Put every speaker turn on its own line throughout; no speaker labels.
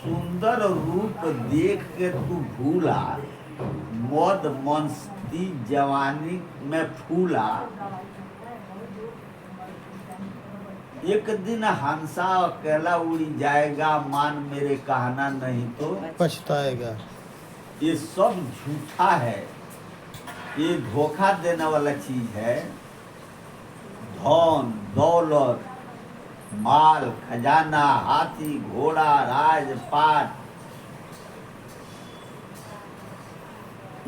सुंदर रूप देख के तू भूला, मद मस्ती जवानी में फूला। एक दिन हंसा अकेला उड़ जाएगा, मान मेरे कहना नहीं तो
पछताएगा।
ये सब झूठा है, ये धोखा देने वाला चीज है। धन दौलत माल खजाना हाथी घोड़ा राजपाट,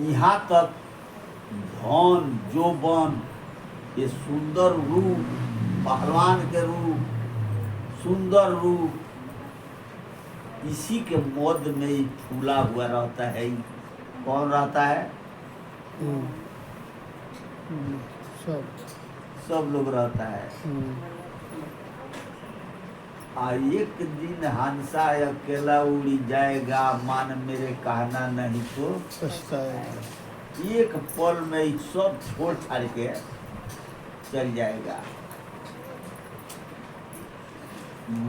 यहाँ तक धन जोबन, ये सुंदर रूप, पहलवान के रूप, सुंदर रूप, इसी के मद में ही फूला हुआ रहता है। कौन रहता है? सब लोग रहता है। एक दिन हंसा अकेला उड़ी जाएगा, मान मेरे कहना नहीं तो
पछताएगा।
एक पल में सब छोड़ छाड़ के चल जाएगा।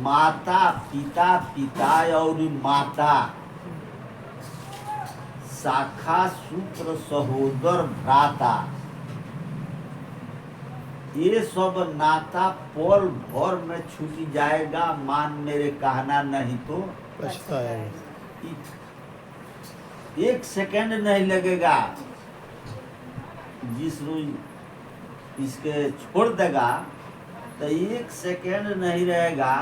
माता पिता, पिता और माता, शाखा सूत्र सहोदर भ्राता, ये सब नाता पल भर में छूट जाएगा, मान मेरे कहना नहीं तो
पछताएगा।
एक सेकंड नहीं लगेगा। जिस रोज इसके छोड़ देगा तो एक सेकंड नहीं रहेगा,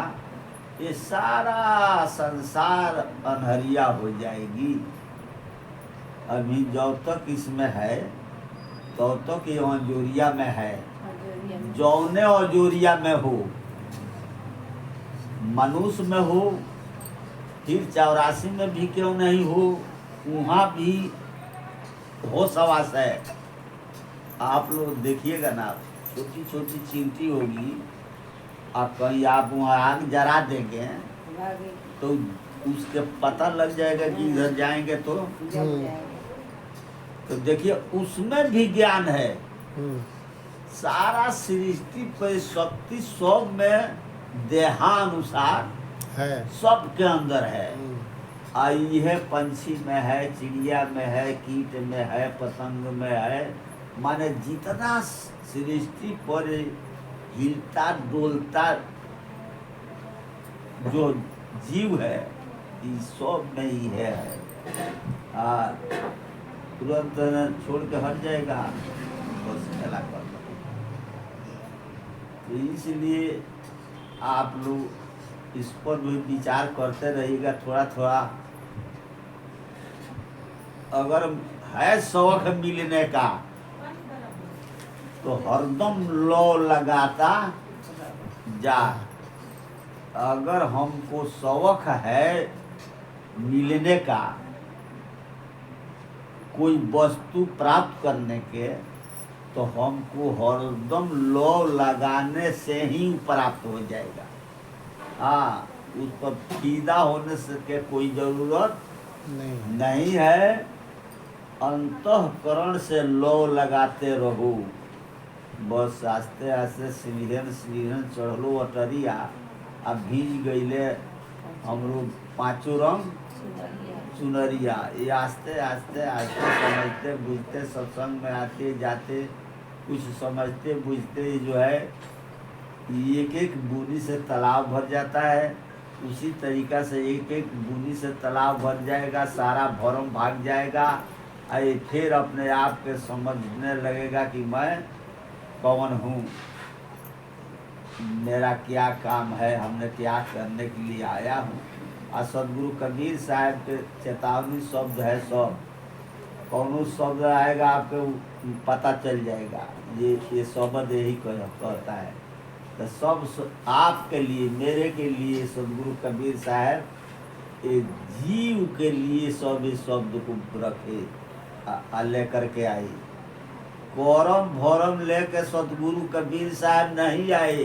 ये सारा संसार अनहरिया हो जाएगी। अभी जब तक इसमें है तब तक ये अंजोरिया में है। जौने अंजोरिया में हो, मनुष्य में हो, फिर 84 में भी क्यों नहीं हो, वहाँ भी हो सवास है। आप लोग देखिएगा ना, छोटी छोटी चींटी होगी और कहीं आप वहाँ आग जरा देंगे तो उसके पता लग जाएगा कि इधर जाएंगे तो देखिए उसमें भी ज्ञान है। सारा सृष्टि पर शक्ति सब में देहानुसार
है,
सबके अंदर है। आई है पंछी में है, चिड़िया में है, कीट में है, पतंग में है, माने जितना सृष्टि पर हिलता डोलता जो जीव है इस सब में ही है। तुरंत छोड़ के हट जाएगा, बस खेला कर। तो इसलिए आप लोग इस पर भी विचार करते रहिएगा थोड़ा थोड़ा। अगर है शौक मिलने का तो हरदम लो लगाता जा। अगर हमको शौक है मिलने का, कोई वस्तु प्राप्त करने के, तो हमको हरदम लो लगाने से ही प्राप्त हो जाएगा। हाँ, उस पर फीदा होने से के कोई जरूरत नहीं है। अंतःकरण से लो लगाते रहो। बस आस्ते आस्ते सीढ़न चढ़लो अटरिया, अब भीज गईले हमरो पांचों रंग चुनरिया। ये आस्ते आस्ते आस्ते समझते बुझते सत्संग में आते जाते कुछ समझते बुझते जो है एक एक बूंदी से तालाब भर जाता है। उसी तरीक़ा से एक एक बूंदी से तालाब भर जाएगा, सारा भरम भाग जाएगा। और फिर अपने आप के समझने लगेगा कि मैं कौन हूँ, मेरा क्या काम है, हमने क्या करने के लिए आया हूँ। और सदगुरु कबीर साहब के चेतावनी शब्द है सब। कौन शब्द आएगा आपको पता चल जाएगा, ये शब्द यही कहता है। तो सब आपके लिए, मेरे के लिए सदगुरु कबीर साहब एक जीव के लिए सब इस शब्द को रखे लेकर के आई। कोरम भोरम लेके सदगुरु कबीर साहब नहीं आए।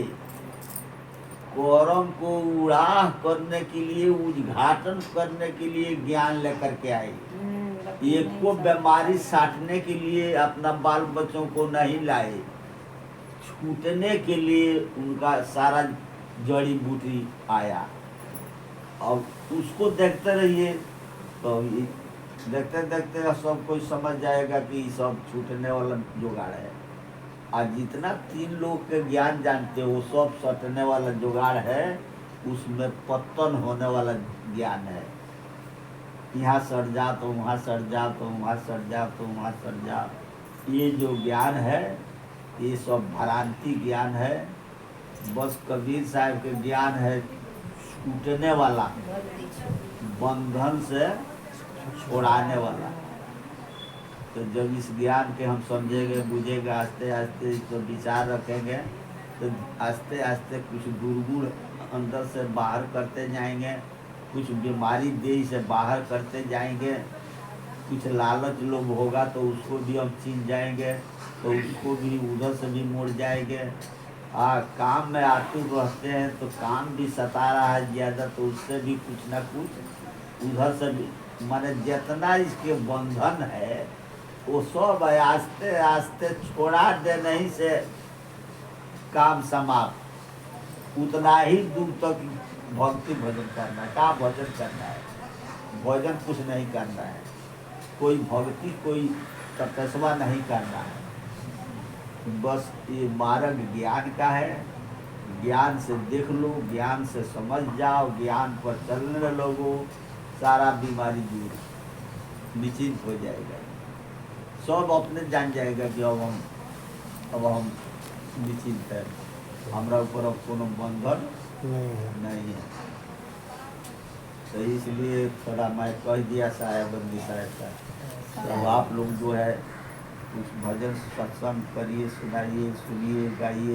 कोरम को उड़ाह करने के लिए, उद्घाटन करने के लिए ज्ञान लेकर के आई। एक को बीमारी साटने के लिए अपना बाल बच्चों को नहीं लाए। छूटने के लिए उनका सारा जड़ी बूटी आया। और उसको देखते रहिए तो ये देखते देखते सब कोई समझ जाएगा कि ये सब छूटने वाला जुगाड़ है। और जितना 3 लोग के ज्ञान जानते हो वो सब सटने वाला जुगाड़ है, उसमें पतन होने वाला ज्ञान है। यहाँ सट जा तो वहाँ सट जा, तो वहाँ सट जा तो वहाँ सट जा। ये जो ज्ञान है ये सब भ्रांति ज्ञान है। बस कबीर साहब के ज्ञान है छूटने वाला, बंधन से छोड़ाने वाला। तो जब इस ज्ञान के हम समझेंगे बुझेंगे, आस्ते आस्ते तो विचार रखेंगे, तो आस्ते आस्ते कुछ दुर्गुण अंदर से बाहर करते जाएंगे, कुछ बीमारी देह से बाहर करते जाएंगे, कुछ लालच लोभ होगा तो उसको भी हम छीन जाएंगे, तो उसको भी उधर से भी मुड़ जाएंगे। काम में आतुर रहते हैं तो काम भी सता रहा है ज़्यादा, तो उससे भी कुछ ना कुछ उधर से भी, माने जितना इसके बंधन है वो सब आस्ते आस्ते छोड़ा देने ही से काम समाप्त। उतना ही दूर तक भक्ति भजन करना है। क्या भजन करना है? भजन कुछ नहीं करना है, कोई भक्ति कोई तपस्या नहीं करना है। बस ये मार्ग ज्ञान का है। ज्ञान से देख लो, ज्ञान से समझ जाओ, ज्ञान पर चलने लगो, सारा बीमारी दूर, निश्चिंत हो जाएगा। सब अपने जान जाएगा कि अब हम निश्चिंत है, हमारा ऊपर अब कोनो बंधन नहीं है। तो इसलिए थोड़ा मैं कह दिया साहेबंदी साहब का। तो आप लोग जो है कुछ भजन सत्संग करिए, सुनाइए, सुनिए, गाइए।